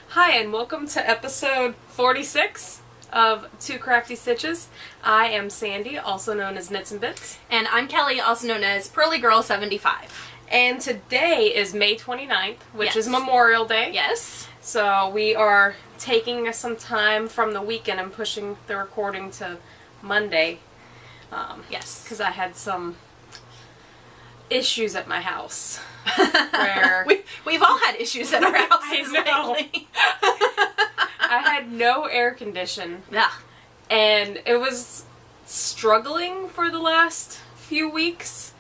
Hi, and welcome to episode 46 of Two Crafty Stitches. I am Sandy, also known as Knits and Bits. And I'm Kelly, also known as Pearly Girl 75. And today is May 29th, which Yes. is Memorial Day. Yes. So we are taking some time from the weekend and pushing the recording to Monday. Yes. Because I had some issues at my house. Where We've all had issues at our houses lately. I had no air condition. Yeah. And it was struggling for the last few weeks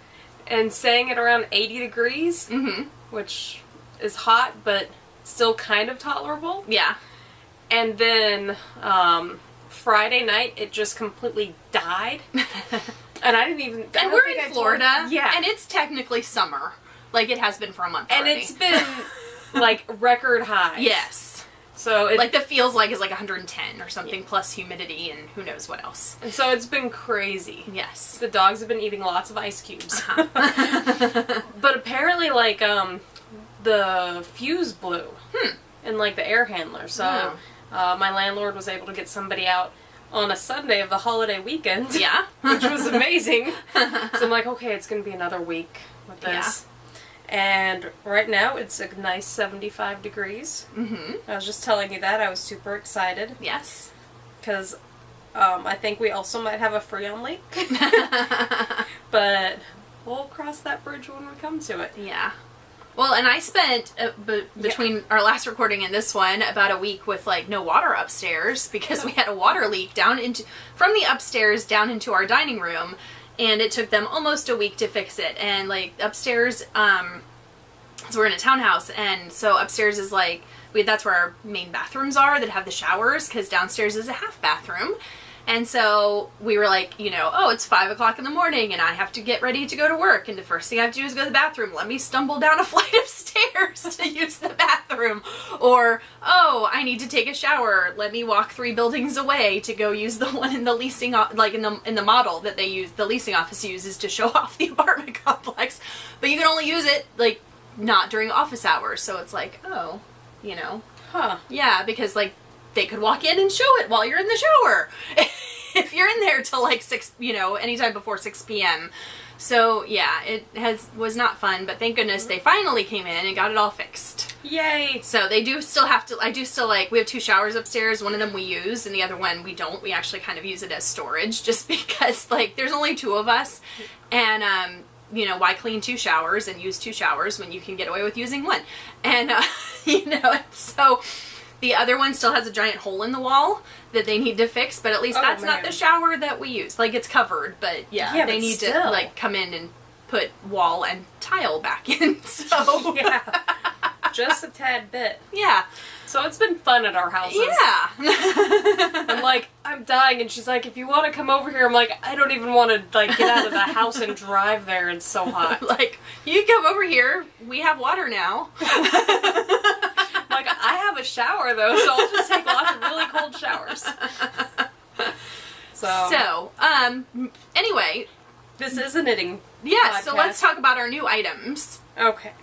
and staying at around 80 degrees, which is hot, but still kind of tolerable. Yeah. And then Friday night, it just completely died. And I didn't even... And we're in Florida. Yeah. And it's technically summer. Like it has been for a month And already. it's been, like, record highs. Yes. So it, like the feels like is like 110 or something, plus humidity and who knows what else. And so it's been crazy. Yes. The dogs have been eating lots of ice cubes. But apparently, like, the fuse blew in, like, the air handler. So my landlord was able to get somebody out on a Sunday of the holiday weekend. Yeah. Which was amazing. So I'm like, okay, it's going to be another week with this. Yeah. And right now, it's a nice 75 degrees. I was just telling you that. I was super excited. Yes. Because I think we also might have a Freon leak. But we'll cross that bridge when we come to it. Yeah. Well, and I spent, between our last recording and this one, about a week with, like, no water upstairs because we had a water leak from the upstairs down into our dining room. And it took them almost a week to fix it. And, like, upstairs, so we're in a townhouse, and so upstairs is, like, that's where our main bathrooms are that have the showers, because downstairs is a half bathroom. And so we were like, you know, oh, it's 5 o'clock in the morning, and I have to get ready to go to work, and the first thing I have to do is go to the bathroom. Let me stumble down a flight of stairs to use the bathroom. Or, oh, I need to take a shower. Let me walk 3 buildings away to go use the one in the leasing, like in the model that they use, the leasing office uses to show off the apartment complex. But you can only use it, like, not during office hours. So it's like, oh, you know. Huh. Yeah, because, like, they could walk in and show it while you're in the shower. If you're in there till like 6, you know, anytime before 6 p.m. So yeah, it was not fun, but thank goodness they finally came in and got it all fixed. Yay! So they do still have to, we have 2 showers upstairs. One of them we use and the other one we don't. We actually kind of use it as storage just because, like, there's only 2 of us, and you know, why clean 2 showers and use 2 showers when you can get away with using 1? And you know, so the other one still has a giant hole in the wall that they need to fix, but at least that's not the shower that we use. Like, it's covered, but yeah they need to, like, come in and put wall and tile back in, so. Yeah. Just a tad bit. Yeah. So it's been fun at our houses. Yeah. I'm like, I'm dying, and she's like, if you want to come over here, I'm like, I don't even want to, like, get out of the house and drive there. It's so hot. Like, you can come over here. We have water now. Like, I have a shower, though, so I'll just take lots of really cold showers. So, anyway. This is a knitting podcast. So let's talk about our new items. Okay.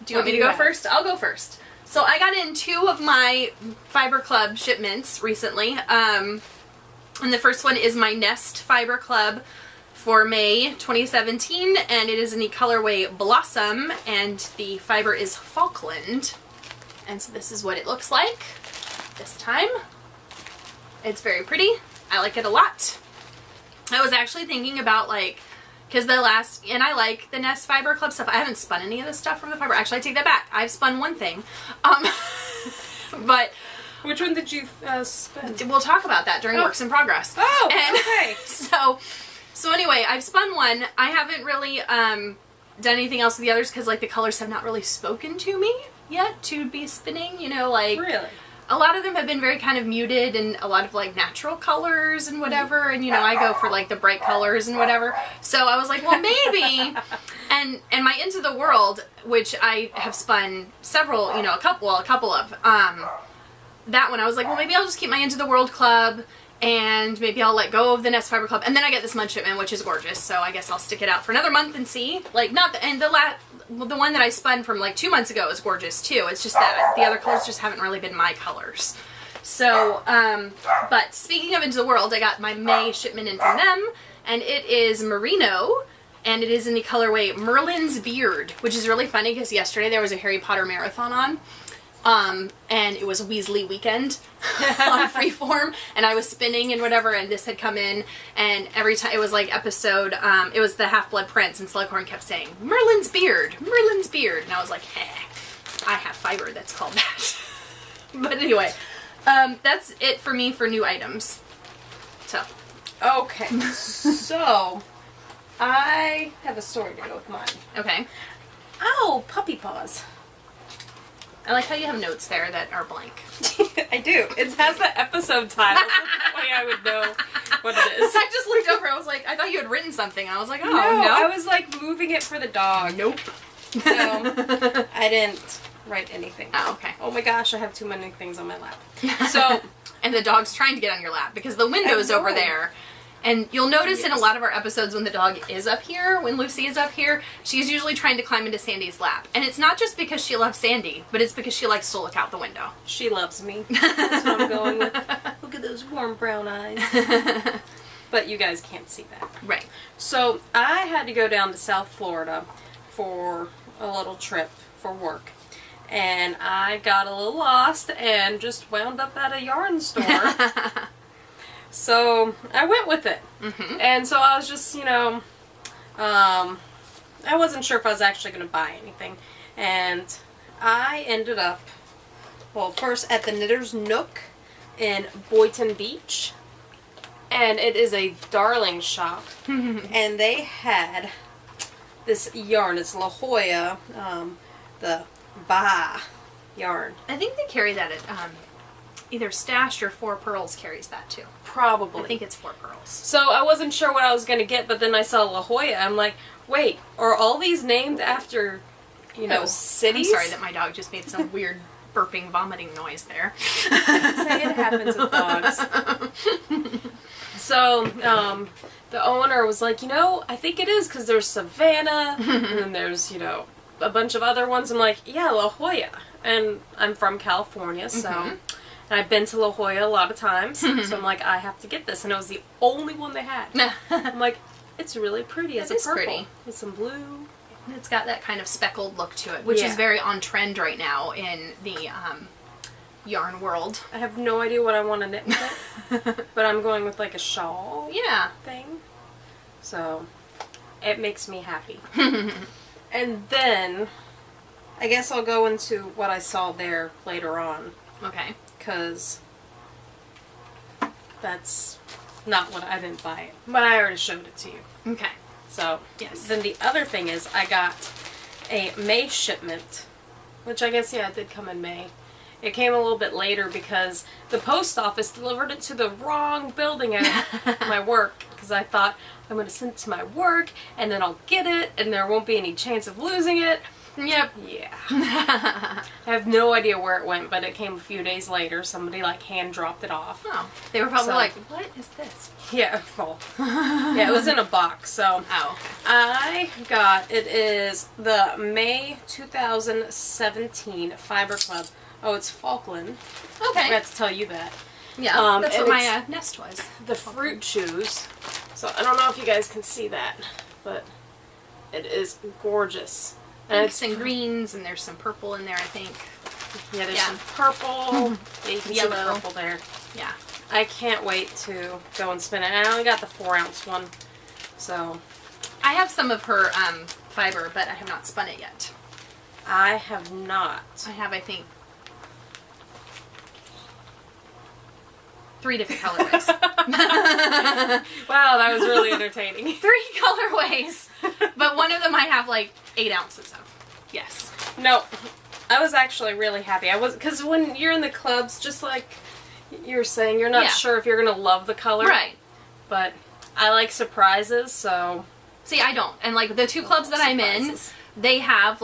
Do you want me to go first? I'll go first. So I got in 2 of my Fiber Club shipments recently. And the first one is my Nest Fiber Club for May 2017, and it is in the colorway Blossom, and the fiber is Falkland. And so this is what it looks like this time. It's very pretty. I like it a lot. I was actually thinking about, like, because and I like the Nest Fiber Club stuff. I haven't spun any of this stuff from the fiber. Actually, I take that back. I've spun one thing. But which one did you spin? We'll talk about that during Works in Progress. Oh, and okay. So anyway, I've spun one. I haven't really done anything else with the others because, like, the colors have not really spoken to me yet to be spinning, you know, like. Really? A lot of them have been very kind of muted and a lot of, like, natural colors and whatever, and, you know, I go for, like, the bright colors and whatever. So I was like, well, maybe. And my Into the World, which I have spun several, you know, a couple of, that one, I was like, well, maybe I'll just keep my Into the World club and maybe I'll let go of the Nest Fiber Club, and then I get this month shipment, which is gorgeous, so I guess I'll stick it out for another month and see. Like, the one that I spun from like 2 months ago is gorgeous too. It's just that the other colors just haven't really been my colors. So, but speaking of Into the World, I got my May shipment in from them, and it is merino, and it is in the colorway Merlin's Beard, which is really funny because yesterday there was a Harry Potter marathon on, and it was Weasley weekend on Freeform, and I was spinning and whatever, and this had come in, and every time, it was like episode, it was the Half-Blood Prince, and Slughorn kept saying, Merlin's Beard, Merlin's Beard, and I was like, I have fiber that's called that. But anyway, that's it for me for new items. So. Okay, so I have a story to go with mine. Okay. Oh, puppy paws. I like how you have notes there that are blank. I do. It has the episode title, so that way I would know what it is. I just looked over, I was like, I thought you had written something. I was like, oh, no. I was like moving it for the dog. Nope. No, I didn't write anything. Oh, okay. Oh my gosh, I have too many things on my lap. So, and the dog's trying to get on your lap because the window's over there. And you'll notice in a lot of our episodes when the dog is up here, when Lucy is up here, she's usually trying to climb into Sandy's lap. And it's not just because she loves Sandy, but it's because she likes to look out the window. She loves me. That's what I'm going with. Look at those warm brown eyes. But you guys can't see that. Right. So I had to go down to South Florida for a little trip for work. And I got a little lost and just wound up at a yarn store. So I went with it. Mm-hmm. And so I was just, I wasn't sure if I was actually going to buy anything. And I ended up, first at the Knitter's Nook in Boynton Beach. And it is a darling shop. And they had this yarn. It's La Jolla, the Baja yarn. I think they carry that at either Stashed or Four Pearls carries that too. Probably. I think it's Four Pearls. So I wasn't sure what I was going to get, but then I saw La Jolla. I'm like, wait, are all these named after, cities? I'm sorry that my dog just made some weird burping, vomiting noise there. Say it happens with dogs. So, the owner was like, I think it is because there's Savannah, and then there's, a bunch of other ones. I'm like, yeah, La Jolla. And I'm from California, so... Mm-hmm. And I've been to La Jolla a lot of times, so I'm like, I have to get this. And it was the only one they had. I'm like, it's really pretty as a purple. Pretty. With some blue. It's got that kind of speckled look to it, which is very on trend right now in the yarn world. I have no idea what I want to knit with it, but I'm going with like a shawl thing. So, it makes me happy. And then, I guess I'll go into what I saw there later on. Okay. Because that's not what I didn't buy it. But I already showed it to you. Okay. So, yes. Then the other thing is I got a May shipment, which I guess, it did come in May. It came a little bit later because the post office delivered it to the wrong building at my work. Because I thought, I'm going to send it to my work, and then I'll get it, and there won't be any chance of losing it. Yep. Yeah. I have no idea where it went, but it came a few days later. Somebody hand dropped it off. Oh. They were probably like, what is this? Yeah. Well, yeah, it was in a box. So I got, it is the May 2017 Fiber Club. Oh, it's Falkland. Okay. I forgot to tell you that. Yeah, that's what my nest was. The fruit shoes. So I don't know if you guys can see that, but it is gorgeous. Pinks and greens, and there's some purple in there, I think. Yeah, there's some purple. Yeah, you can see the purple there. Yeah. I can't wait to go and spin it. And I only got the 4-ounce one, so. I have some of her fiber, but I have not spun it yet. I have not. I have, I think, 3 different colorways. Wow, that was really entertaining. 3 colorways. But one of them I have 8 ounces of. Yes. No, I was actually really happy. Because when you're in the clubs, just like you were saying, you're not sure if you're going to love the color. Right. But I like surprises, so. See, I don't. And the 2 clubs that I'm in, they have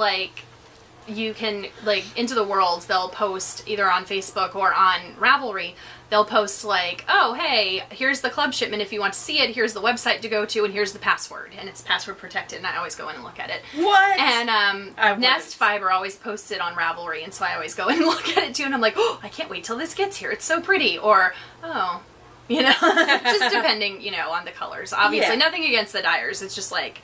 you can, like, Into the World, they'll post either on Facebook or on Ravelry, they'll post, like, oh, hey, here's the club shipment if you want to see it, here's the website to go to, and here's the password. And it's password protected, and I always go in and look at it. What? And Nest Fiber always posts it on Ravelry, and so I always go in and look at it too, and I'm like, oh, I can't wait till this gets here. It's so pretty. Or, oh, you know, just depending, you know, on the colors. Obviously, nothing against the dyers. It's just like,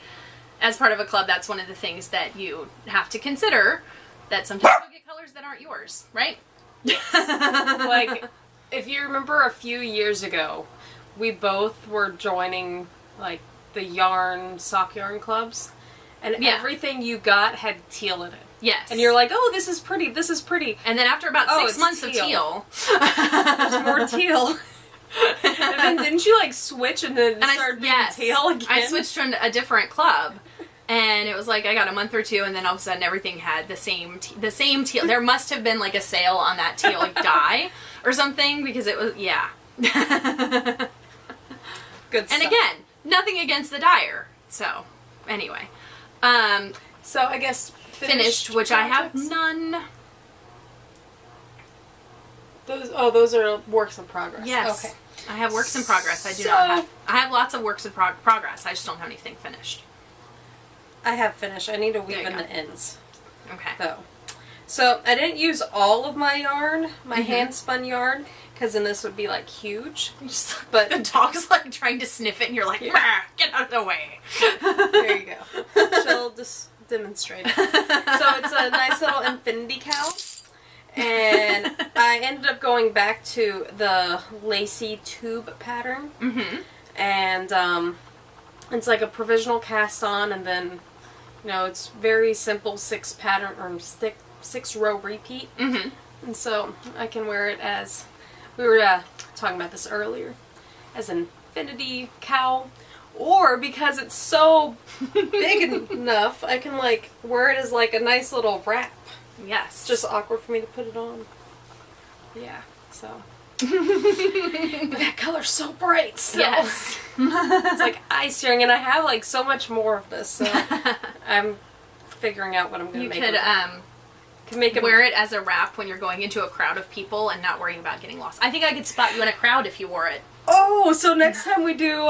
as part of a club, that's one of the things that you have to consider, that sometimes you'll get colors that aren't yours, right? Like, if you remember a few years ago, we both were joining, like, the sock yarn clubs, and everything you got had teal in it. Yes. And you're like, oh, this is pretty, this is pretty. And then after about 6 months of teal. There's more teal. And then didn't you, like, switch and then start being teal again? I switched to a different club. And it was like I got a month or two, and then all of a sudden everything had the same teal. There must have been like a sale on that teal dye or something, because it was good stuff. And again, nothing against the dyer. So anyway, so I guess finished, which projects. I have none. Those are works in progress. Yes. Okay. I have works in progress. I have lots of works in progress. I just don't have anything finished. I have finished. I need to weave in the ends. Okay. Though. So, I didn't use all of my yarn, my hand-spun yarn, because then this would be, like, huge. But the dog's, like, trying to sniff it, and you're like, get out of the way. There you go. She'll just demonstrate it. So, it's a nice little infinity cow. And I ended up going back to the lacy tube pattern. Mm-hmm. And, it's like a provisional cast on, and then, you know, it's very simple 6 row repeat. Mm-hmm. And so I can wear it as, we were talking about this earlier, as an infinity cowl, or because it's so big enough, I can, like, wear it as, like, a nice little wrap. Yes. It's just awkward for me to put it on. Yeah, so. That color's so bright. So. Yes. It's like eye searing, and I have, like, so much more of this, so I'm figuring out what I'm going to make. You could wear it as a wrap when you're going into a crowd of people and not worrying about getting lost. I think I could spot you in a crowd if you wore it. Oh, so next time we do,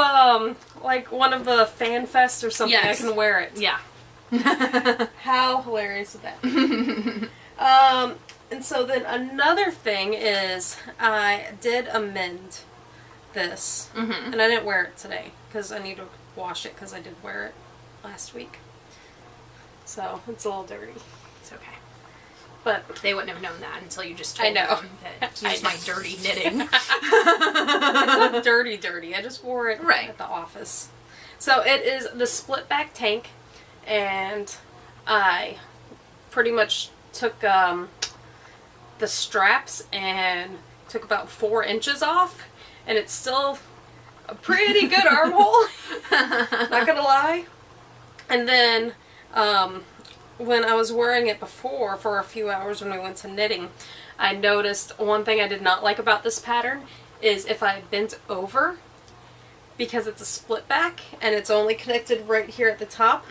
like, one of the fan fests or something, I can wear it. Yeah. How hilarious is that? And so then another thing is I did amend this, and I didn't wear it today because I need to wash it because I did wear it last week. So it's a little dirty. It's okay. But they wouldn't have known that until you just told them that here's my dirty knitting. It's not dirty. I just wore it at the office. So it is the split back tank, and I pretty much took the straps and took about 4 inches off, and it's still a pretty good armhole, not gonna lie. And then when I was wearing it before for a few hours when we went to knitting, I noticed one thing I did not like about this pattern is if I bent over, because it's a split back and it's only connected right here at the top,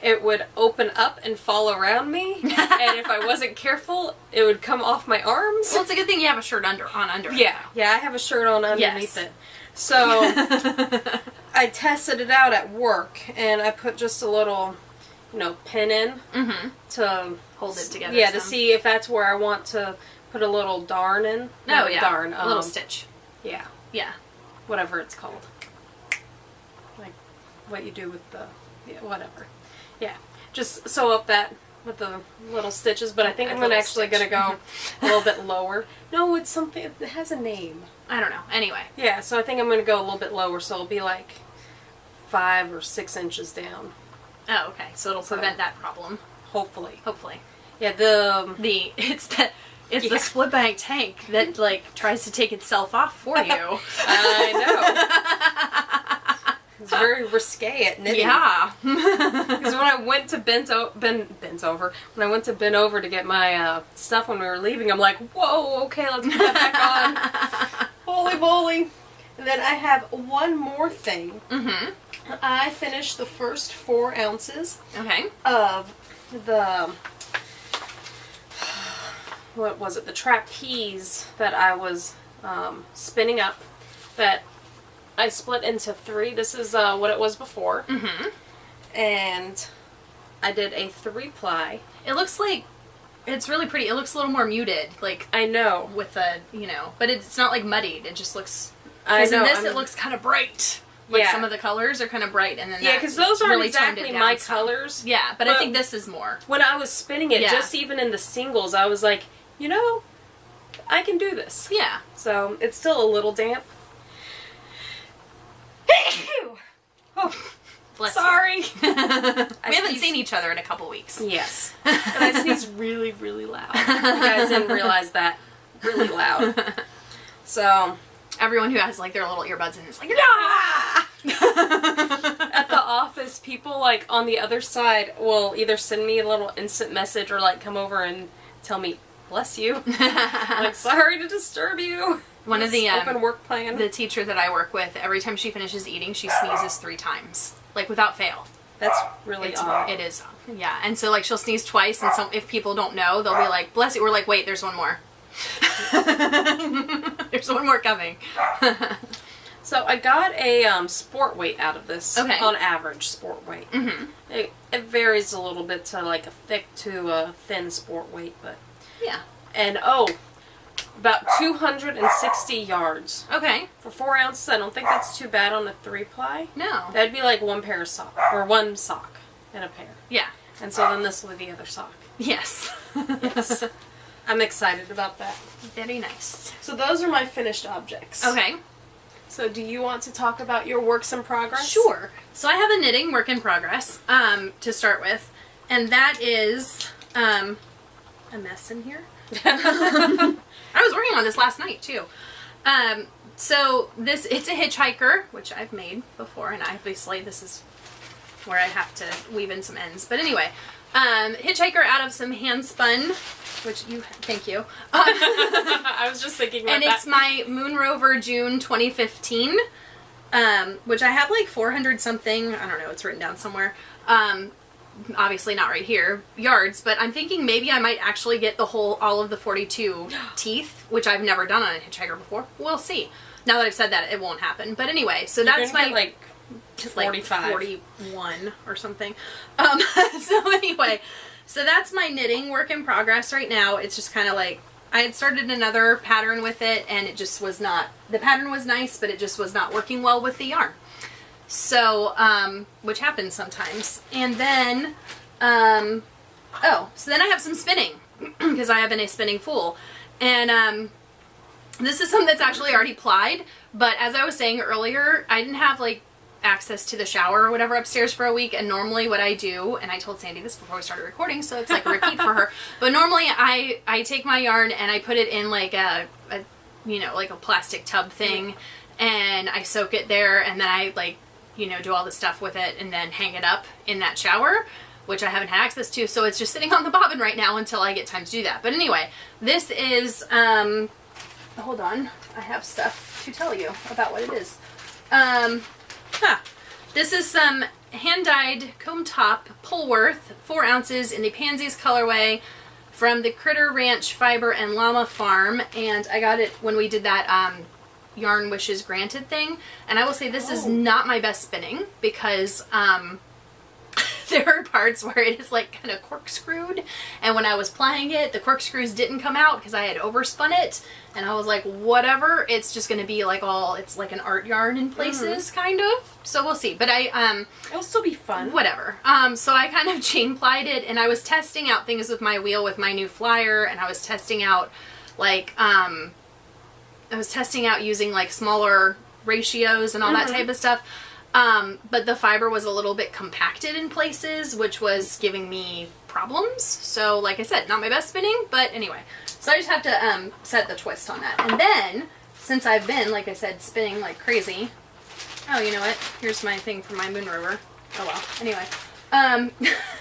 it would open up and fall around me, and if I wasn't careful, it would come off my arms. Well, it's a good thing you have a shirt under. Yeah, I have a shirt on underneath it. So I tested it out at work, and I put just a little, pin in to hold it together. Yeah, to see if that's where I want to put a little darn in. Darn. A little stitch. Yeah. Yeah. Whatever it's called. Like what you do with the, whatever. Yeah. Just sew up that with the little stitches, but I think I'm actually going to go a little bit lower. No, it's something, it has a name. I don't know. Anyway. Yeah, so I think I'm going to go a little bit lower, so it'll be like 5 or 6 inches down. Oh, okay. So it'll prevent that problem. Hopefully. Yeah, it's the split back tank that, like, tries to take itself off for you. I know. It's very risque at knitting. Yeah. Because when I went to bend over to get my stuff when we were leaving, I'm like, whoa, okay, let's put that back on. Holy moly. And then I have one more thing. I finished the first 4 ounces of the what was it, the trapeze that I was spinning up, that I split into 3. This is what it was before. Mm-hmm. And I did a 3-ply. It looks like, it's really pretty. It looks a little more muted, like, I know. with the, you know, but it's not like muddied. It just looks, I know. in this it looks kind of bright. Like some of the colors are kind of bright, and then because those aren't really exactly my colors. Yeah, but I think this is more. When I was spinning it, just even in the singles, I was like, you know, I can do this. Yeah. So it's still a little damp. Oh, bless sorry. you. We haven't seen each other in a couple weeks. Yes. And I sneeze really, really loud. You guys didn't realize that. Really loud. So everyone who has like their little earbuds in is like, ah! At the office, people like on the other side will either send me a little instant message or like come over and tell me, bless you. I'm like, sorry to disturb you. One of the open work plan. The teacher that I work with, every time she finishes eating, she sneezes 3 times, like without fail. That's really odd. It is, yeah. And so like she'll sneeze twice, and if people don't know, they'll be like, bless you. We're like, wait, there's one more. There's one more coming. So I got a sport weight out of this. Okay. On average, sport weight. Mm-hmm. It varies a little bit to like a thick to a thin sport weight, but yeah. And about 260 yards. Okay. For 4 ounces, I don't think that's too bad on a 3-ply. No. That'd be like 1 pair of sock, or 1 sock and a pair. Yeah. And so then this will be the other sock. Yes. Yes. I'm excited about that. Very nice. So those are my finished objects. Okay. So do you want to talk about your works in progress? Sure. So I have a knitting work in progress to start with, and that is a mess in here. I was working on this last night too. So it's a hitchhiker, which I've made before, and obviously this is where I have to weave in some ends. But anyway, hitchhiker out of some hand spun, which thank you. I was just thinking about and that. it's my Moon Rover June 2015, which I have like 400 something. I don't know. It's written down somewhere. Obviously not right here, yards, but I'm thinking maybe I might actually get all of the 42 teeth, which I've never done on a hitchhiker before. We'll see. Now that I've said that, it won't happen. But anyway, so that's my like 45. 41 or something. So anyway, so that's my knitting work in progress right now. It's just kind of like, I had started another pattern with it, and it just was not, the pattern was nice, but it just was not working well with the yarn. So, which happens sometimes. And then, so then I have some spinning, because I have been a spinning fool. And, this is something that's actually already plied, but as I was saying earlier, I didn't have, like, access to the shower or whatever upstairs for a week, and normally what I do, and I told Sandy this before we started recording, so it's like a repeat for her, but normally I take my yarn and I put it in like a like a plastic tub thing, and I soak it there, and then I like, do all the stuff with it and then hang it up in that shower, which I haven't had access to, so it's just sitting on the bobbin right now until I get time to do that. But anyway, this is, hold on, I have stuff to tell you about what it is. This is some hand-dyed comb top Pullworth, 4 ounces in the Pansies colorway from the Critter Ranch Fiber and Llama Farm, and I got it when we did that Yarn Wishes Granted thing, and I will say this is not my best spinning, because there are parts where it is like kind of corkscrewed, and when I was plying it, the corkscrews didn't come out because I had overspun it, and I was like, whatever, it's just going to be like it's like an art yarn in places, kind of, so we'll see. But it'll still be fun. Whatever. So I kind of chain plied it, and I was testing out things with my wheel with my new flyer, and I was testing out like, using like smaller ratios and all that type of stuff. But the fiber was a little bit compacted in places, which was giving me problems. So, like I said, not my best spinning, but anyway. So I just have to set the twist on that. And then, since I've been, like I said, spinning like crazy. Oh, you know what? Here's my thing for my Moon Rover. Oh well. Anyway.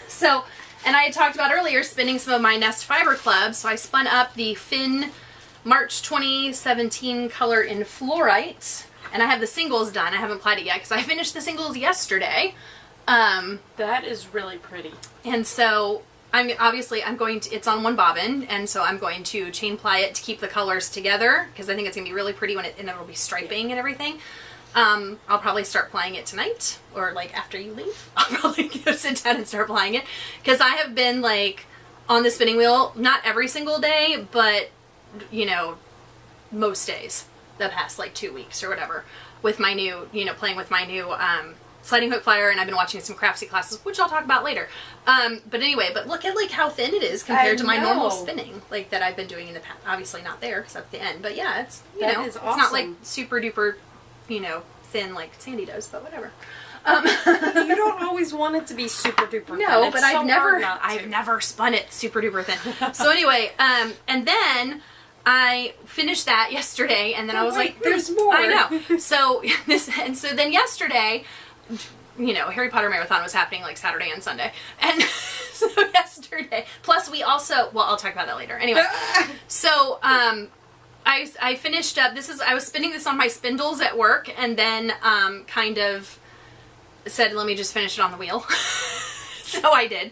So, and I had talked about earlier spinning some of my Nest Fiber Club. So I spun up the Finn March 2017 color in Fluorite. And I have the singles done. I haven't plied it yet because I finished the singles yesterday. That is really pretty. And so I'm going to, it's on one bobbin, and so I'm going to chain ply it to keep the colors together, because I think it's going to be really pretty and it'll be striping and everything. I'll probably start plying it tonight, or like after you leave. I'll probably go sit down and start plying it, because I have been like on the spinning wheel, not every single day, but you know, most days the past like 2 weeks or whatever, with my new, you know, playing with my new sliding hook flyer, and I've been watching some craftsy classes, which I'll talk about later. But anyway, but look at like how thin it is compared to my normal spinning, like that I've been doing in the past. Obviously not there because that's the end, but yeah, it's, you know, it's not like super duper, you know, thin like Sandy does, but whatever. You don't always want it to be super duper thin. No, it's but I've never spun it super duper thin. So anyway, and then I finished that yesterday, and then I was like, there's more. I know. So then yesterday, you know, Harry Potter Marathon was happening like Saturday and Sunday. And so yesterday, plus we also, well, I'll talk about that later. Anyway, so I finished up, I was spinning this on my spindles at work, and then kind of said, let me just finish it on the wheel. So I did,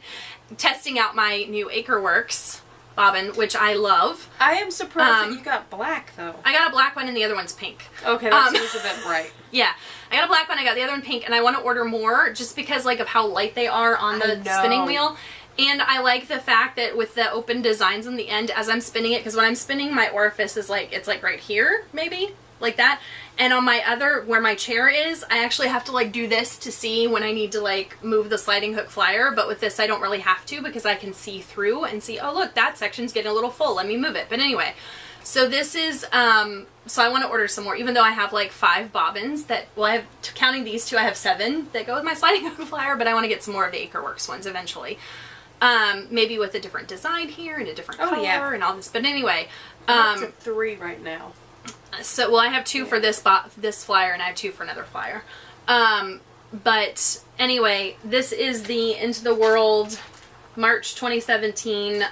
testing out my new Acreworks bobbin, which I love. I am surprised that you got black, though. I got a black one and the other one's pink. Okay, that seems a bit bright. Yeah. I got a black one, I got the other one pink, and I want to order more just because like of how light they are on the spinning wheel. And I like the fact that with the open designs on the end as I'm spinning it, because when I'm spinning, my orifice is like, it's like right here, maybe, like that. And on my other, where my chair is, I actually have to like do this to see when I need to like move the sliding hook flyer. But with this, I don't really have to, because I can see through and see, oh look, that section's getting a little full, let me move it. But anyway, so this is, so I want to order some more, even though I have like 5 bobbins that, well, I have, counting these 2, I have 7 that go with my sliding hook flyer, but I want to get some more of the Acreworks ones eventually. Maybe with a different design here and a different color and all this. But anyway, I'm up to 3 right now. So, well, I have 2 for this flyer, and I have 2 for another flyer. But anyway, this is the Into the World March 2017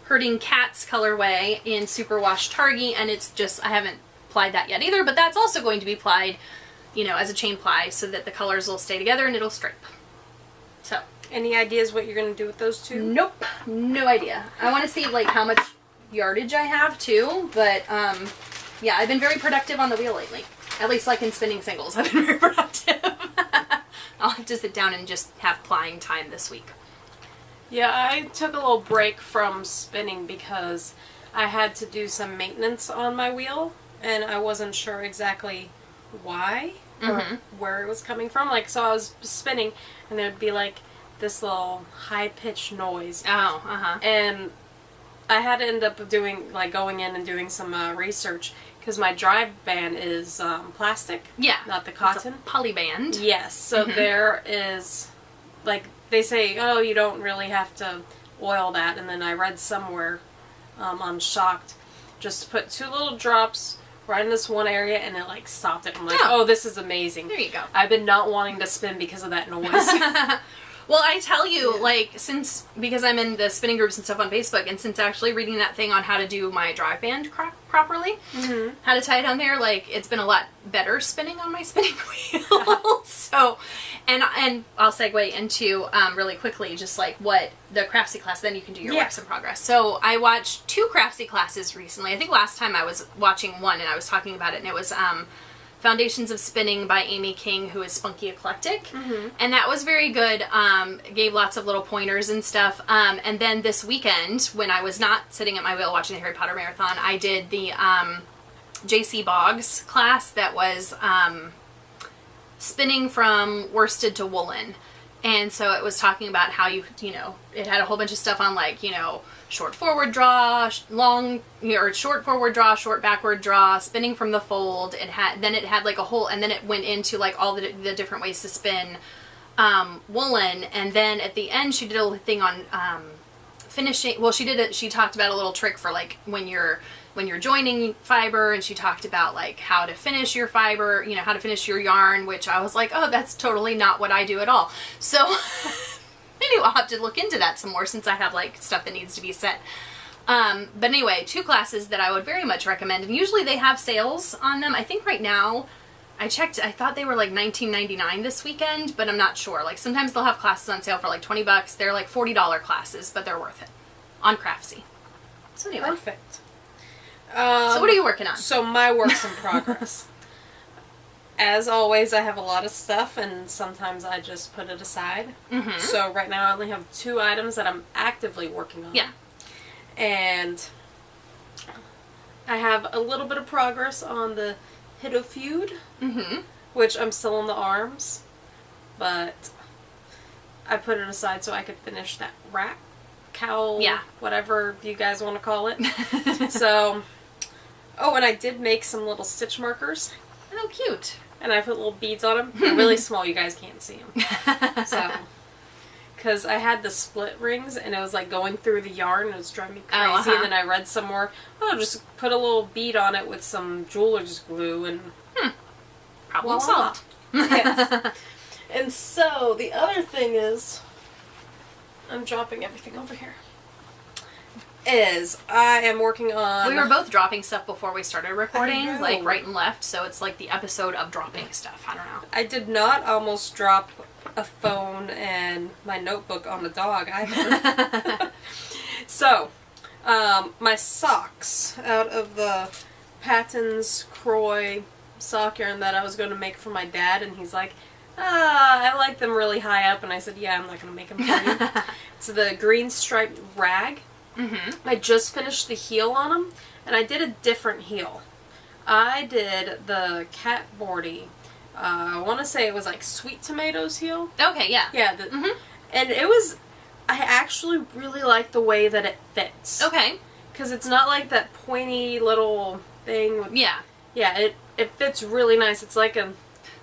Herding Cats colorway in Superwash Targhee, and it's just, I haven't plied that yet either, but that's also going to be plied, you know, as a chain ply so that the colors will stay together and it'll stripe. So. Any ideas what you're going to do with those 2? Nope. No idea. I want to see, like, how much yardage I have, too. But, yeah, I've been very productive on the wheel lately. At least, like, in spinning singles, I've been very productive. I'll have to sit down and just have plying time this week. Yeah, I took a little break from spinning because I had to do some maintenance on my wheel, and I wasn't sure exactly why or where it was coming from. Like, so I was spinning, and there'd be, like, this little high-pitched noise. Oh, And I had to end up doing, like, going in and doing some research, because my drive band is plastic. Yeah. Not the cotton. It's a polyband. Yes. So there is, like, they say, oh, you don't really have to oil that. And then I read somewhere on Shocked, just to put 2 little drops right in this one area, and it, like, stopped it. I'm like, oh, this is amazing. There you go. I've been not wanting to spin because of that noise. Well, I tell you, like, because I'm in the spinning groups and stuff on Facebook, and since actually reading that thing on how to do my drive band properly, how to tie it on there, like, it's been a lot better spinning on my spinning wheel. So, and I'll segue into, really quickly, just like what the craftsy class, then you can do your works in progress. So, I watched 2 craftsy classes recently. I think last time I was watching one, and I was talking about it, and it was, Foundations of Spinning by Amy King, who is Spunky Eclectic. And that was very good. Gave lots of little pointers and stuff. And then this weekend, when I was not sitting at my wheel watching the Harry Potter Marathon, I did the J.C. Boggs class that was spinning from worsted to woolen. And so it was talking about how you know, it had a whole bunch of stuff on, like, you know, short forward draw, long, or short forward draw, short backward draw, spinning from the fold. It had like a whole, and then it went into like all the different ways to spin woolen. And then at the end, she did a thing on finishing. Well, she talked about a little trick for like when you're joining fiber, and she talked about like how to finish your fiber, you know, how to finish your yarn, which I was like, oh, that's totally not what I do at all. So anyway, I'll have to look into that some more since I have like stuff that needs to be set. But anyway, 2 classes that I would very much recommend, and usually they have sales on them. I think right now, I checked, I thought they were like $19.99 this weekend, but I'm not sure. Like, sometimes they'll have classes on sale for like $20. They're like $40 classes, but they're worth it. On Craftsy. So anyway. Perfect. So what are you working on? So my work's in progress. As always, I have a lot of stuff, and sometimes I just put it aside. Mm-hmm. So right now I only have 2 items that I'm actively working on. Yeah. And I have a little bit of progress on the Hiddo feud, Mm-hmm. which I'm still in the arms, but I put it aside so I could finish that rat cowl, Yeah. whatever you guys want to call it. So, oh, and I did make some little stitch markers. Oh, cute. And I put little beads on them. They're really small, you guys can't see them. So, because I had the split rings and it was like going through the yarn and it was driving me crazy. Oh, uh-huh. And then I read somewhere, just put a little bead on it with some jeweler's glue and Problem voila. solved. Yes. And so, the other thing is, I'm dropping everything over here, is I am working on... We were both dropping stuff before we started recording, I know. like right and left, so it's like the episode of dropping stuff. I don't know. I did not almost drop a phone and my notebook on the dog either. So, my socks out of the Patton's Croy sock yarn that I was going to make for my dad, and he's like, I like them really high up, and I said, yeah, I'm not going to make them for you. It's the green striped rag. Mm-hmm. I just finished the heel on them, and I did a different heel. I did the cat boardy, I want to say it was like sweet tomatoes heel. Okay, yeah. Yeah, Mm-hmm. and it was, I actually really like the way that it fits. Okay. Because it's not like that pointy little thing. With, Yeah. yeah, it fits really nice. It's like a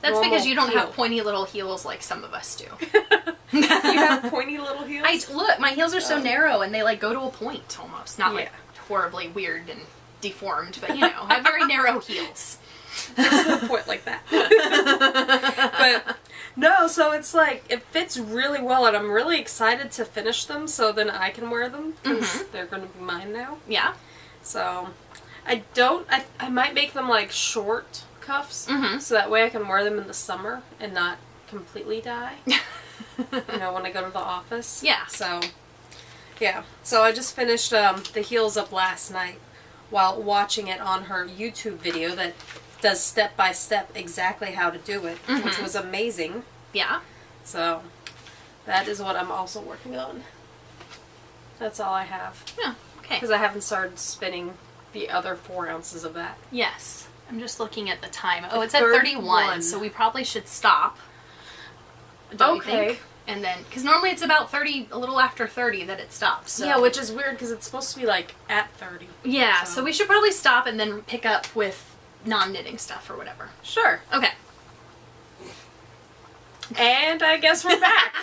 That's normal because you don't heel. have pointy little heels like some of us do. You have pointy little heels? Look, my heels are so Oh. narrow and they like go to a point almost. Not like horribly weird and deformed, but you know, I have very narrow heels. There's no point like that. But no, so it's like it fits really well, and I'm really excited to finish them so then I can wear them because they're going to be mine now. Yeah. So I might make them like short cuffs Mhm. so that way I can wear them in the summer and not completely die. You know, when I go to the office. Yeah. So yeah. So I just finished the heels up last night while watching it on her YouTube video that does step by step exactly how to do it, which was amazing. Yeah. So that is what I'm also working on. That's all I have. Yeah. Okay. Because I haven't started spinning the other 4 ounces of that. Yes. I'm just looking at the time. Oh, The it's at 31, so we probably should stop. Don't you Okay. think? And then, because normally it's about 30, a little after 30 that it stops. So. Yeah, which is weird because it's supposed to be like at 30. Yeah, so we should probably stop and then pick up with non-knitting stuff or whatever. Sure. Okay. And I guess we're back.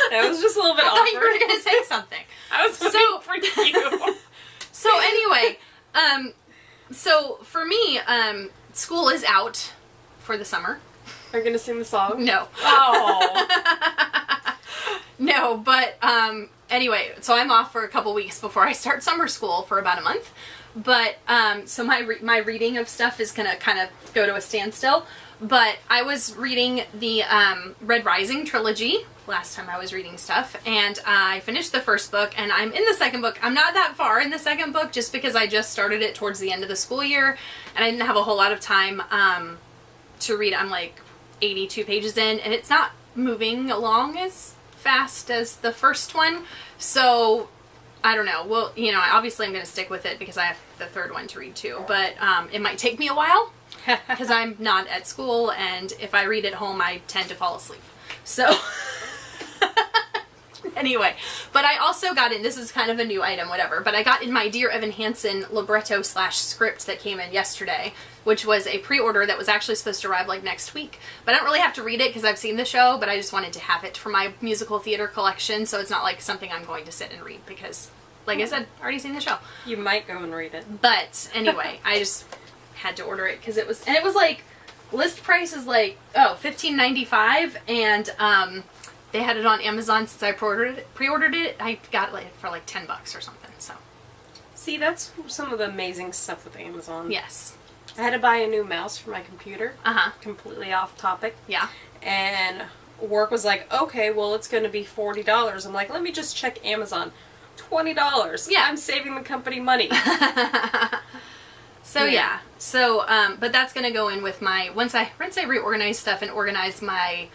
That was just a little bit I awkward. thought you were going to say something. I was waiting for you. So anyway, so for me, school is out for the summer. Are you going to sing the song? No. Oh. No, but anyway, so I'm off for a couple weeks before I start summer school for about a month. But so my reading of stuff is gonna kind of go to a standstill. But I was reading the Red Rising trilogy last time I was reading stuff, and I finished the first book, and I'm in the second book. I'm not that far in the second book just because I just started it towards the end of the school year, and I didn't have a whole lot of time to read. I'm like 82 pages in, and it's not moving along as fast as the first one, so I don't know. Well, you know, obviously I'm going to stick with it because I have the third one to read too, but it might take me a while because I'm not at school, and if I read at home I tend to fall asleep. So anyway, but I also got in, this is kind of a new item, whatever, but I got in my Dear Evan Hansen libretto / script that came in yesterday, which was a pre-order that was actually supposed to arrive like next week. But I don't really have to read it because I've seen the show, but I just wanted to have it for my musical theater collection, so it's not like something I'm going to sit and read because, like I said, I already seen the show. You might go and read it. But anyway, I just had to order it because it was like, list price is like, $15.95, and they had it on Amazon since I pre-ordered it. I got it like for like $10 or something, so. See, that's some of the amazing stuff with Amazon. Yes. I had to buy a new mouse for my computer. Uh-huh. Completely off topic. Yeah. And work was like, okay, well, it's going to be $40. I'm like, let me just check Amazon. $20. Yeah. I'm saving the company money. So yeah. So but that's gonna go in with my once I reorganize stuff and organize my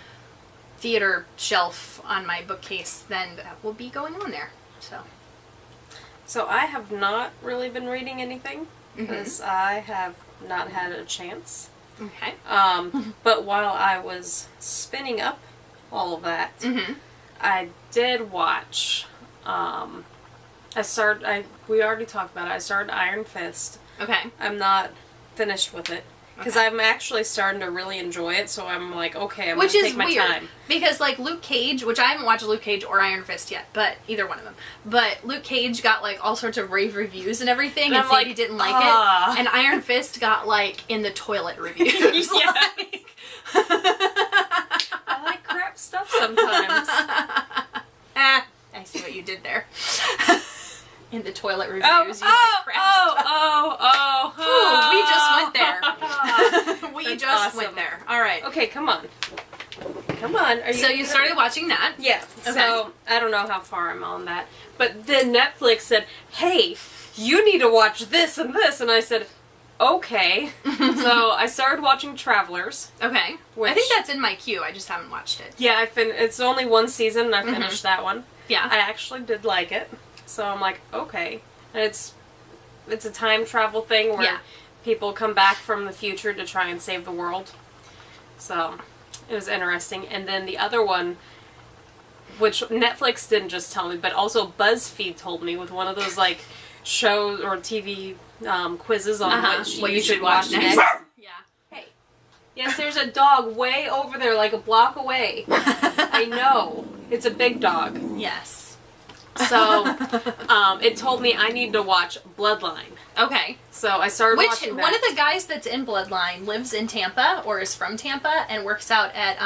theater shelf on my bookcase, then that will be going on there. So I have not really been reading anything because I have not had a chance. okay. But while I was spinning up all of that, I did watch. We already talked about it. I started Iron Fist. Okay. I'm not finished with it because I'm actually starting to really enjoy it. So I'm like, okay, I'm Which gonna is take my weird, time. because like Luke Cage, which I haven't watched Luke Cage or Iron Fist yet, but either one of them. But Luke Cage got like all sorts of rave reviews and everything, and I'm Sadie like, didn't like it. And Iron Fist got like in the toilet reviews. Yeah. I like crap stuff sometimes. I see what you did there. In the toilet reviews, Oh, you like crap stuff. Ooh, we just went there. We That's just awesome. went there. All right. Okay, come on. Come on. Are you So you started watching that? Yeah. Okay. So I don't know how far I'm on that. But then Netflix said, hey, you need to watch this and this. And I said, okay. So I started watching Travelers. Okay. Which- I think that's in my queue. I just haven't watched it. Yeah, it's only one season and I finished that one. Yeah. I actually did like it. So I'm like, okay. And it's a time travel thing where people come back from the future to try and save the world. So it was interesting. And then the other one, which Netflix didn't just tell me, but also BuzzFeed told me with one of those like shows or TV quizzes on which what you should watch next. Yeah. Hey. Yes, there's a dog way over there, like a block away. I know. It's a big dog. Yes. So, it told me I need to watch Bloodline. Okay. So I started watching that. One of the guys that's in Bloodline lives in Tampa or is from Tampa and works out at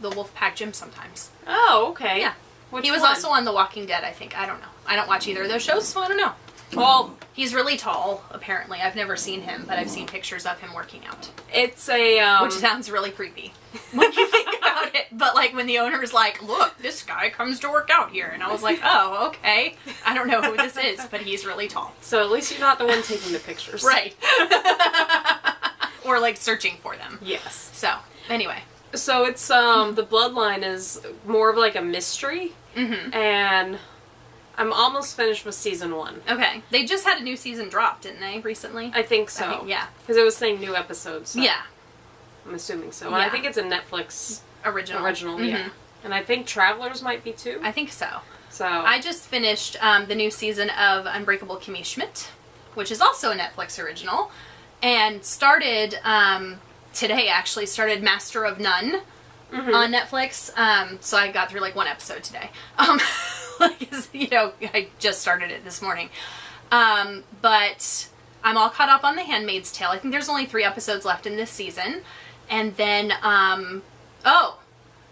the Wolfpack gym sometimes. Oh, okay. Yeah. Which He was one? also on The Walking Dead, I think. I don't know. I don't watch either of those shows, so I don't know. Well, He's really tall, apparently. I've never seen him, but I've seen pictures of him working out. it's a Which sounds really creepy when you think about it. But like when the owner's like, look, this guy comes to work out here. And I was like, oh, okay. I don't know who this is, but he's really tall. So at least you're not the one taking the pictures. Right. Or like searching for them. Yes. So, anyway. So it's the Bloodline is more of like a mystery. Mm-hmm. And I'm almost finished with season 1. Okay. They just had a new season drop, didn't they, recently? I think so. I think, yeah. Because it was saying new episodes. So Yeah. I'm assuming so. Yeah. And I think it's a Netflix Original. yeah. Mhm. And I think Travelers might be too. I think so. So I just finished the new season of Unbreakable Kimmy Schmidt, which is also a Netflix original, and started today, actually, started Master of None on Netflix. So I got through like one episode today. Like, you know, I just started it this morning. But I'm all caught up on The Handmaid's Tale. I think there's only 3 episodes left in this season. And then,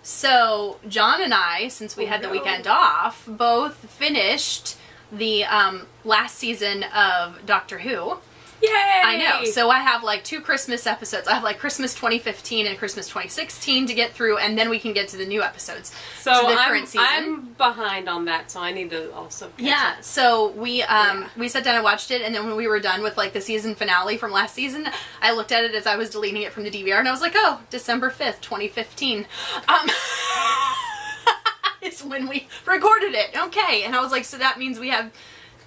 so John and I, since we had the weekend off, both finished the last season of Doctor Who. Yay! I know. So I have like 2 Christmas episodes. I have like Christmas 2015 and Christmas 2016 to get through, and then we can get to the new episodes. So the current season. I'm behind on that, so I need to also catch Yeah, up. so we sat down and watched it, and then when we were done with like the season finale from last season, I looked at it as I was deleting it from the DVR, and I was like, oh, December 5th, 2015. It's when we recorded it. Okay. And I was like, so that means we have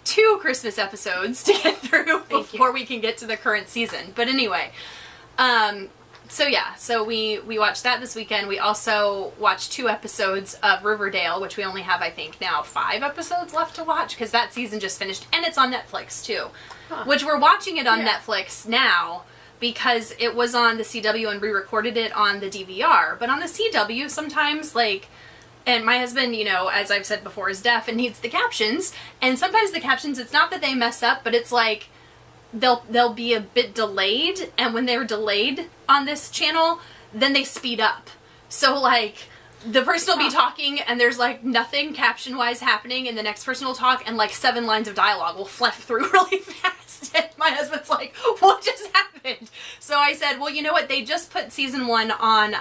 2 Christmas episodes to get through before we can get to the current season. But anyway, so yeah, so we watched that this weekend. We also watched 2 episodes of Riverdale, which we only have, I think, now 5 episodes left to watch, because that season just finished, and it's on Netflix too. Which we're watching it on Netflix now because it was on the CW and re-recorded it on the DVR. But on the CW, sometimes, like, and my husband, you know, as I've said before, is deaf and needs the captions, and sometimes the captions, it's not that they mess up, but it's like they'll be a bit delayed, and when they're delayed on this channel, then they speed up. So like the person will be talking and there's like nothing caption wise happening, and the next person will talk and like 7 lines of dialogue will fluff through really fast, and my husband's like, what just happened? So I said, well, you know what? They just put season 1 on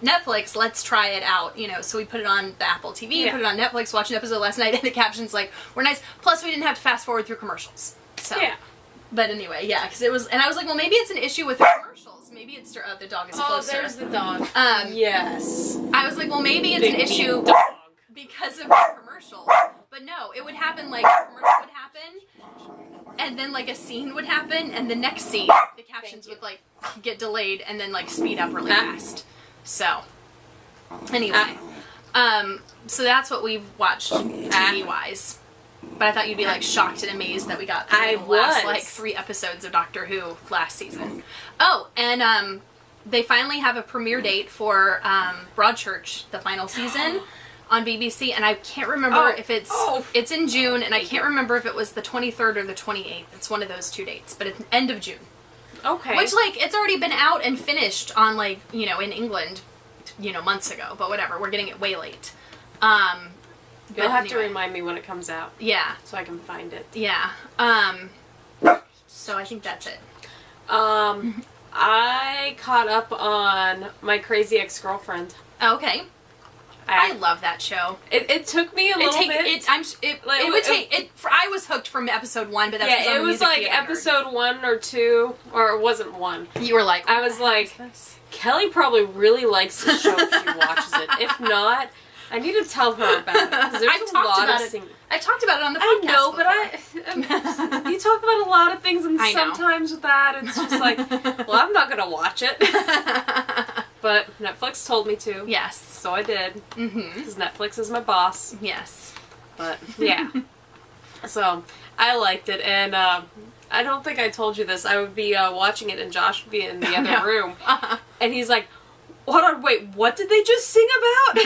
Netflix. Let's try it out. You know, so we put it on the Apple TV, put it on Netflix, watched an episode last night, and the captions like were nice. Plus, we didn't have to fast forward through commercials. So, yeah. But anyway, yeah, because it was, and I was like, well, maybe it's an issue with the commercials. Maybe it's the dog is closer. Oh, there's the dog. Yes. I was like, well, maybe it's an issue because of the commercials. But no, it would happen like a commercial would happen, and then like a scene would happen, and the next scene, the captions would like get delayed and then like speed up really fast. So, anyway, so that's what we've watched TV-wise. But I thought you'd be like shocked and amazed that we got the last like 3 episodes of Doctor Who last season. Oh, and they finally have a premiere date for Broadchurch, the final season, on BBC, and I can't remember if it's in June, and I can't remember if it was the 23rd or the 28th. It's one of those 2 dates, but it's end of June. Okay. Which, like, it's already been out and finished on, like, you know, in England, you know, months ago, but whatever, we're getting it way late. You'll have to remind me when it comes out. Yeah. So I can find it. Yeah. So I think that's it. I caught up on My Crazy Ex-Girlfriend. Okay. I love that show. It took me a little bit. I was hooked from episode 1, but that's it was like episode 1 or 2, or it wasn't 1. You were like, I was like, Kelly probably really likes the show if she watches it. If not, I need to tell her about it. There's a lot of things. I talked about it on the podcast. I know, but you talk about a lot of things, and sometimes with that, it's just like, well, I'm not gonna watch it. But Netflix told me to. Yes. So I did. Because Netflix is my boss. Yes. But, yeah. So, I liked it, and I don't think I told you this. I would be watching it, and Josh would be in the other room. And he's like, hold on, wait, what did they just sing about?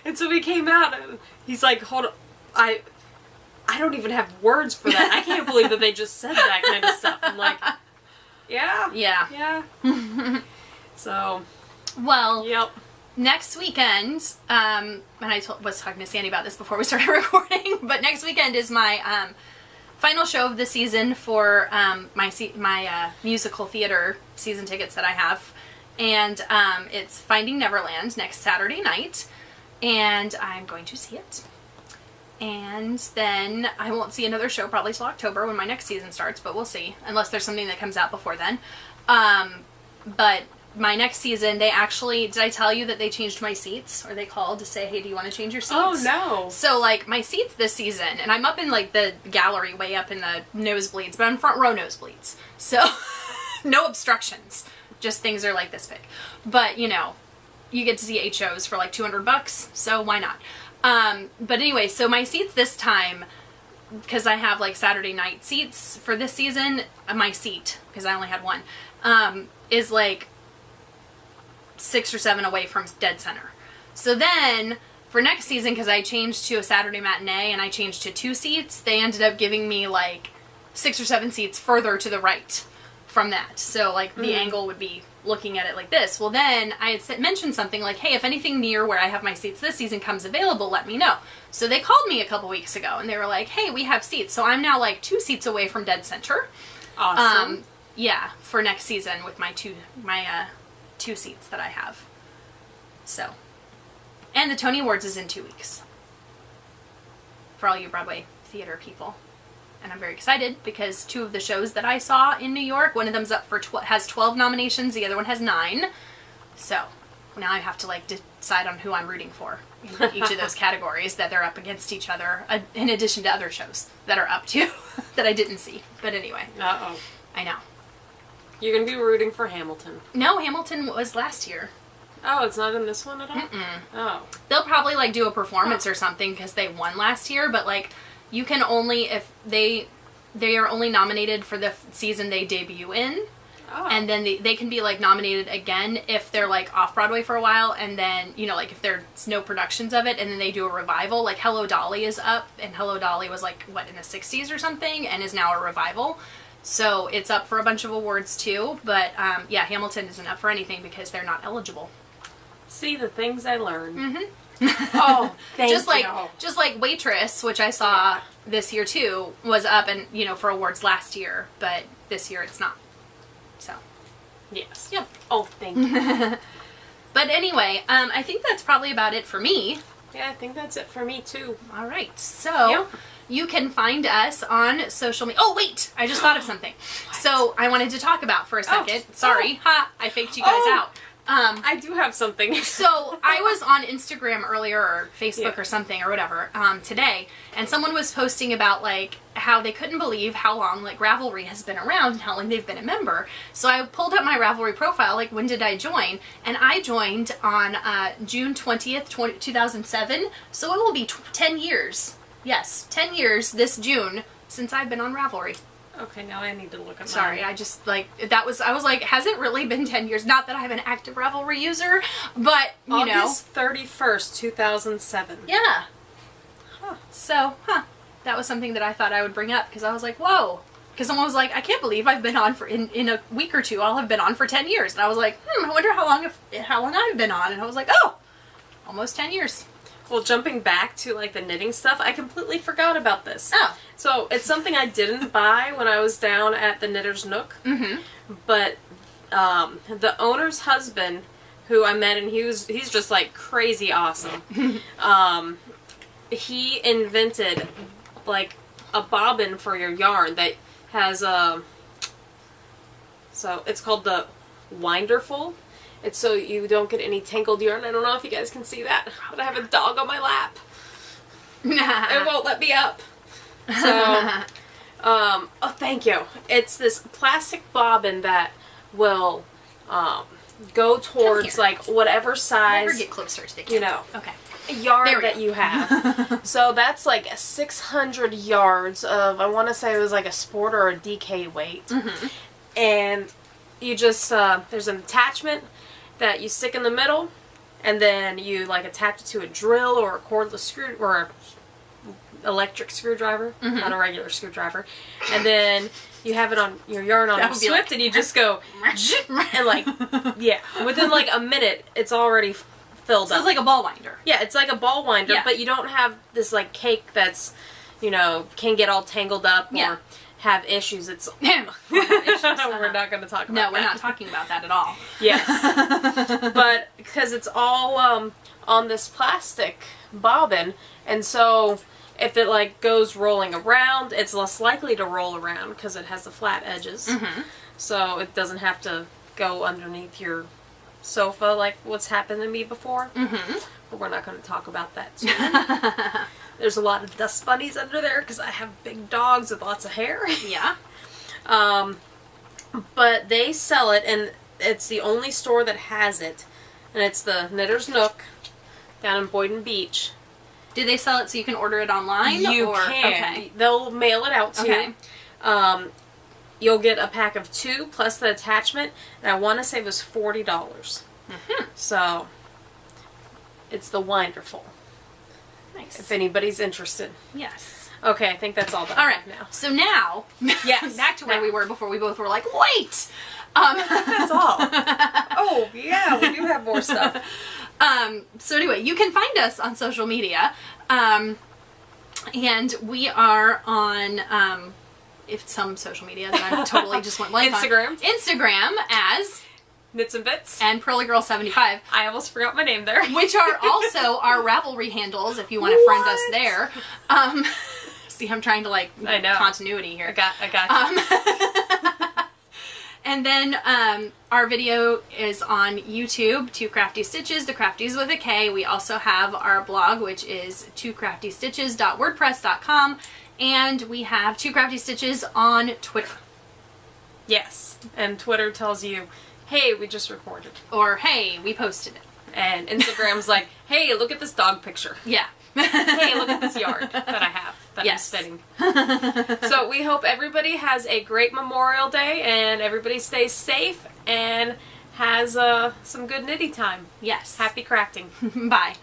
And so we came out, and he's like, hold on, I don't even have words for that. I can't believe that they just said that kind of stuff. I'm like, yeah. Yeah. So. Well. Yep. Next weekend, and I was talking to Sandy about this before we started recording, but next weekend is my final show of the season for my musical theater season tickets that I have. And it's Finding Neverland next Saturday night, and I'm going to see it. And then I won't see another show probably till October when my next season starts, but we'll see, unless there's something that comes out before then. But my next season, they actually, did I tell you that they changed my seats? Or they called to say, hey, do you want to change your seats? Oh, no. So, like, my seats this season, and I'm up in, like, the gallery way up in the nosebleeds, but I'm front row nosebleeds. So, no obstructions. Just things are like this big. But, you know, you get to see 8 shows for like $200, so why not? But anyway, so my seats this time, because I have like Saturday night seats for this season, my seat, because I only had one, is like 6 or 7 away from dead center. So then, for next season, because I changed to a Saturday matinee and I changed to 2 seats, they ended up giving me like 6 or 7 seats further to the right from that. So, like, the angle would be looking at it like this. Well, then I had mentioned something like, hey, if anything near where I have my seats this season comes available, let me know. So they called me a couple weeks ago, and they were like, hey, we have seats. So I'm now, like, 2 seats away from dead center. Awesome. Yeah, for next season with my two seats that I have. So. And the Tony Awards is in 2 weeks. For all you Broadway theater people. And I'm very excited because 2 of the shows that I saw in New York, one of them's up for has 12 nominations, the other one has 9. So now I have to like decide on who I'm rooting for in each of those categories that they're up against each other, in addition to other shows that are up too that I didn't see. But anyway. Uh-oh. I know. You're going to be rooting for Hamilton. No, Hamilton was last year. Oh, it's not in this one at all? Mm-mm. Oh. They'll probably like do a performance or something because they won last year, but like you can only, if they are only nominated for the season they debut in. Oh. And then they can be like nominated again if they're like off Broadway for a while, and then, you know, like if there's no productions of it and then they do a revival. Like Hello Dolly is up, and Hello Dolly was like what, in the 60s or something, and is now a revival. So it's up for a bunch of awards too, but yeah, Hamilton isn't up for anything because they're not eligible. See the things I learned. Mm-hmm. Oh, thank just you. Just like Waitress, which I saw this year too, was up and, you know, for awards last year, but this year it's not. So. Yes. Yep. Oh, thank you. But anyway, I think that's probably about it for me. Yeah, I think that's it for me, too. All right. So, you can find us on social media. Oh, wait! I just thought of something. So, I wanted to talk about for a second. Sorry. Ha! I faked you guys out. I do have something. So, I was on Instagram earlier, or Facebook or something, or whatever, today, and someone was posting about, like, how they couldn't believe how long, like, Ravelry has been around and how long they've been a member. So I pulled up my Ravelry profile, like, when did I join? And I joined on June 20th, 2007, so it will be 10 years. Yes, 10 years this June since I've been on Ravelry. Okay, now I need to look at Sorry, I just, like, I was like, has it really been 10 years? Not that I'm an active Ravelry user, but, you know. August 31st, 2007. Yeah. So, that was something that I thought I would bring up, because I was like, whoa. Because someone was like, I can't believe I've been on for, in a week or two, I'll have been on for 10 years. And I was like, I wonder how long I've been on. And I was like, oh, almost 10 years. Well, jumping back to, like, the knitting stuff, I completely forgot about this. Oh. So, it's something I didn't buy when I was down at the Knitter's Nook. Mm-hmm. But, the owner's husband, who I met, and he's just, like, crazy awesome. He invented, like, a bobbin for your yarn that has so it's called the Winderful. It's so you don't get any tangled yarn. I don't know if you guys can see that, but I have a dog on my lap. It won't let me up. So, oh, thank you. It's this plastic bobbin that will go towards, like, whatever size. Never get closer to the camera. You know. Okay. Yarn that you have. So that's like 600 yards of, I want to say it was like a sport or a DK weight. Mm-hmm. And you just, there's an attachment that you stick in the middle, and then you, like, attach it to a drill or a cordless screw, or a electric screwdriver, not a regular screwdriver. And then you have it on your yarn on Swift, like, and you just go, and, like, yeah, within, like, a minute, it's already filled up. It's like a ball winder. Yeah, it's like a ball winder, but you don't have this, like, cake that's, you know, can get all tangled up or have issues. It's we're not going to talk about that. No, we're not talking about that at all. Yes. But because it's all on this plastic bobbin, and so if it, like, goes rolling around, it's less likely to roll around because it has the flat edges. Mm-hmm. So it doesn't have to go underneath your sofa like what's happened to me before. Mm-hmm. But we're not going to talk about that too. There's a lot of dust bunnies under there because I have big dogs with lots of hair. Yeah. But they sell it, and it's the only store that has it. And it's the Knitter's Nook down in Boynton Beach. Do they sell it so you can order it online? You can. Okay. They'll mail it out to you. You'll get a pack of 2 plus the attachment, and I want to say it was $40. Mm-hmm. So, it's the Winderful. Nice. If anybody's interested. Yes. Okay, I think that's all done. All right. Now. So now, back to where we were before we both were like, wait! That's all. Oh, yeah, we do have more stuff. So anyway, you can find us on social media. And we are on... if some social media that I totally just went blank Instagram. Instagram as Knits and Bits and PearlyGirl75. I almost forgot my name there. Which are also our Ravelry handles if you want to friend us there. See, I'm trying to, like, I know. Continuity here. I got you. And then our video is on YouTube, Two Crafty Stitches, the Crafties with a K. We also have our blog, which is twocraftystitches.wordpress.com. And we have Two Crafty Stitches on Twitter. Yes. And Twitter tells you, hey, we just recorded. Or, hey, we posted it. And Instagram's like, hey, look at this dog picture. Yeah. Hey, look at this yard that I have that I'm spinning. So we hope everybody has a great Memorial Day, and everybody stays safe and has some good knitting time. Yes. Happy crafting. Bye.